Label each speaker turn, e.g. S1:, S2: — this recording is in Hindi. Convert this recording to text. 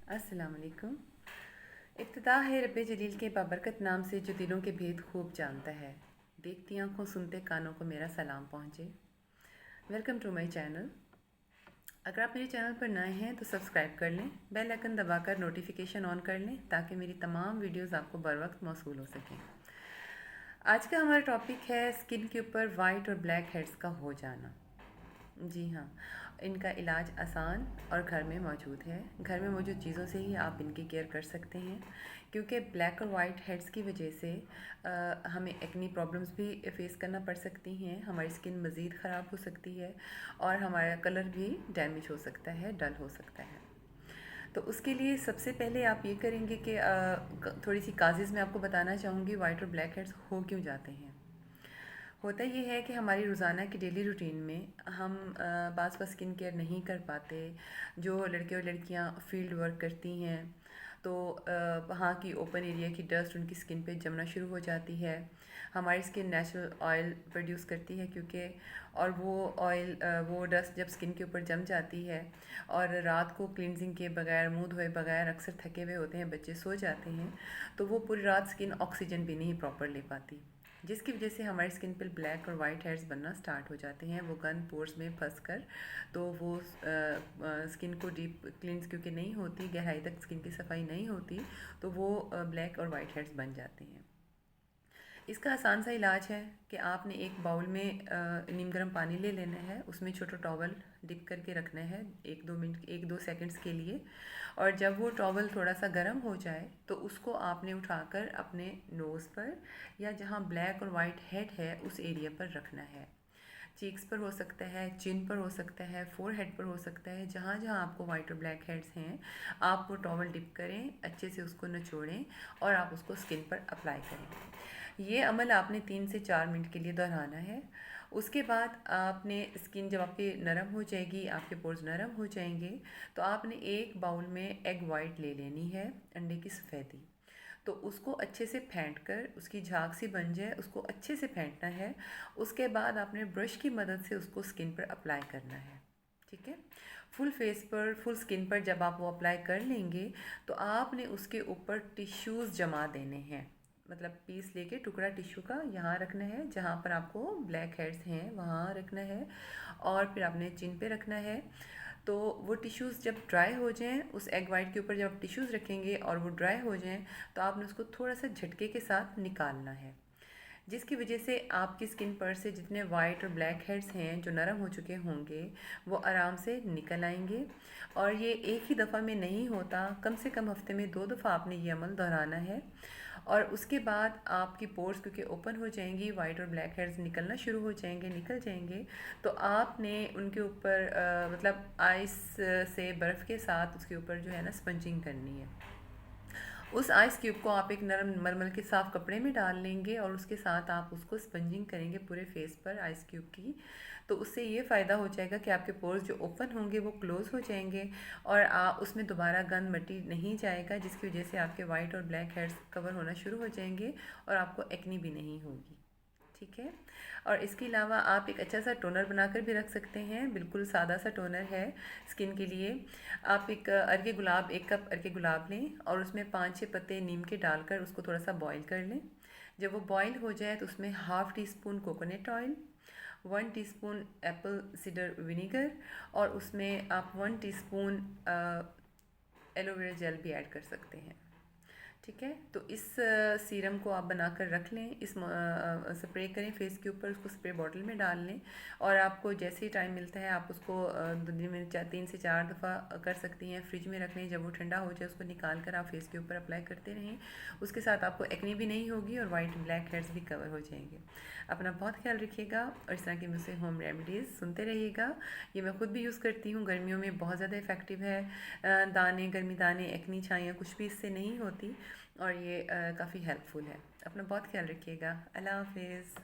S1: अस्सलाम वालेकुम। इब्तिदा है रब्बे जलील के बाबरकत नाम से जो दिलों के भेद खूब जानता है। देखती आंखों सुनते कानों को मेरा सलाम पहुँचे। Welcome to my channel. अगर आप मेरे चैनल पर नए हैं तो सब्सक्राइब कर लें, बेल आइकन दबाकर नोटिफिकेशन ऑन कर लें ताकि मेरी तमाम वीडियोस आपको बर वक्त मौसूल हो सकें। आज का हमारा टॉपिक है स्किन के ऊपर वाइट और ब्लैक हेड्स का हो जाना। जी हाँ, इनका इलाज आसान और घर में मौजूद है। घर में मौजूद चीज़ों से ही आप इनकी केयर कर सकते हैं, क्योंकि ब्लैक और वाइट हेड्स की वजह से हमें एक्नी प्रॉब्लम्स भी फेस करना पड़ सकती हैं। हमारी स्किन मज़ीद ख़राब हो सकती है और हमारा कलर भी डैमेज हो सकता है, डल हो सकता है। तो उसके लिए सबसे पहले आप ये करेंगे कि थोड़ी सी काजेज़ मैं आपको बताना चाहूँगी वाइट और ब्लैक हेड्स हो क्यों जाते हैं। होता ये है कि हमारी रोज़ाना की डेली रूटीन में हम बाज़ स्किन केयर नहीं कर पाते। जो लड़के और लड़कियां फील्ड वर्क करती हैं तो वहाँ की ओपन एरिया की डस्ट उनकी स्किन पे जमना शुरू हो जाती है। हमारी स्किन नेचुरल ऑयल प्रोड्यूस करती है क्योंकि और वो डस्ट जब स्किन के ऊपर जम जाती है और रात को क्लिनजिंग के बगैर, मुंह धोए बगैर अक्सर थके हुए होते हैं, बच्चे सो जाते हैं, तो वो पूरी रात स्किन ऑक्सीजन भी नहीं प्रॉपर ले पाती, जिसकी वजह से हमारी स्किन पर ब्लैक और वाइट हेड्स बनना स्टार्ट हो जाते हैं। वो गन पोर्स में फंस कर तो वो स्किन को डीप क्लींस क्योंकि नहीं होती, गहराई तक स्किन की सफाई नहीं होती, तो वो ब्लैक और वाइट हेड्स बन जाते हैं। इसका आसान सा इलाज है कि आपने एक बाउल में नीम गर्म पानी ले लेना है, उसमें छोटा टॉवल डिप करके रखना है 1-2 सेकंड्स के लिए, और जब वो टॉवल थोड़ा सा गर्म हो जाए तो उसको आपने उठाकर अपने नोज़ पर या जहाँ ब्लैक और वाइट हेड है उस एरिया पर रखना है। चीक्स पर हो सकता है, चिन पर हो सकता है, फोरहेड पर हो सकता है, जहाँ जहाँ आपको वाइट और ब्लैक हेड्स हैं आप वो टॉवल डिप करें, अच्छे से उसको निचोड़ें और आप उसको स्किन पर अप्लाई करें। ये अमल आपने 3 से 4 मिनट के लिए दोहराना है। उसके बाद आपने स्किन जब आपकी नरम हो जाएगी, आपके पोर्स नरम हो जाएंगे, तो आपने एक बाउल में एग वाइट ले लेनी है, अंडे की सफ़ेदी। तो उसको अच्छे से फेंट कर, उसकी झाग सी बन जाए, उसको अच्छे से फेंटना है। उसके बाद आपने ब्रश की मदद से उसको स्किन पर अप्लाई करना है। ठीक है, फुल फेस पर, फुल स्किन पर जब आप वो अप्लाई कर लेंगे तो आपने उसके ऊपर टिश्यूज़ जमा देने हैं। मतलब पीस लेके टुकड़ा टिश्यू का यहाँ रखना है, जहाँ पर आपको ब्लैक हेड्स हैं वहाँ रखना है, और फिर आपने चिन पे रखना है। तो वो टिश्यूज़ जब ड्राई हो जाएं, उस एग वाइट के ऊपर जब आप टिश्यूज़ रखेंगे और वो ड्राई हो जाएं, तो आपने उसको थोड़ा सा झटके के साथ निकालना है, जिसकी वजह से आपकी स्किन पर से जितने वाइट और ब्लैक हेड्स हैं जो नरम हो चुके होंगे वो आराम से निकल आएंगे। और ये एक ही दफ़ा में नहीं होता, कम से कम हफ्ते में 2 दफ़ा आपने ये अमल दोहराना है। और उसके बाद आपकी पोर्स क्योंकि ओपन हो जाएंगी, वाइट और ब्लैक हेड्स निकलना शुरू हो जाएंगे, निकल जाएंगे, तो आपने उनके ऊपर मतलब आइस से बर्फ़ के साथ उसके ऊपर जो है ना स्पंजिंग करनी है। उस आइस क्यूब को आप एक नरम मलमल के साफ़ कपड़े में डाल लेंगे और उसके साथ आप उसको स्पंजिंग करेंगे पूरे फेस पर आइस क्यूब की। तो उससे ये फ़ायदा हो जाएगा कि आपके पोर्स जो ओपन होंगे वो क्लोज़ हो जाएंगे और उसमें दोबारा गंद मट्टी नहीं जाएगा, जिसकी वजह से आपके वाइट और ब्लैक हेड्स कवर होना शुरू हो जाएंगे और आपको एक्नी भी नहीं होगी। ठीक है, और इसके अलावा आप एक अच्छा सा टोनर बनाकर भी रख सकते हैं। बिल्कुल सादा सा टोनर है स्किन के लिए। आप एक कप अर्के गुलाब लें और उसमें 5-6 पत्ते नीम के डालकर उसको थोड़ा सा बॉईल कर लें। जब वो बॉईल हो जाए तो उसमें half tea spoon coconut oil, 1 teaspoon Apple cedar vinegar, और उसमें आप 1 टीस्पून एलोवेरा जेल भी ऐड कर सकते हैं। ठीक है, तो इस सीरम को आप बनाकर रख लें, इस स्प्रे करें फेस के ऊपर, उसको स्प्रे बॉटल में डाल लें, और आपको जैसे ही टाइम मिलता है आप उसको दिन में 3 से 4 दफ़ा कर सकती हैं। फ्रिज में रख लें, जब वो ठंडा हो जाए उसको निकाल कर आप फेस के ऊपर अप्लाई करते रहें। उसके साथ आपको एक्ने भी नहीं होगी और वाइट ब्लैक हेड्स भी कवर हो जाएंगे। अपना बहुत ख्याल रखिएगा और इस तरह की मुझसे होम रेमेडीज़ सुनते रहिएगा। ये मैं खुद भी यूज़ करती हूँ, गर्मियों में बहुत ज़्यादा इफ़ेक्टिव है। दाने, गर्मी दाने, एक्नी छाइयाँ कुछ भी इससे नहीं होती और ये काफ़ी हेल्पफुल है। अपना बहुत ख्याल रखिएगा। अल्लाह हाफिज़।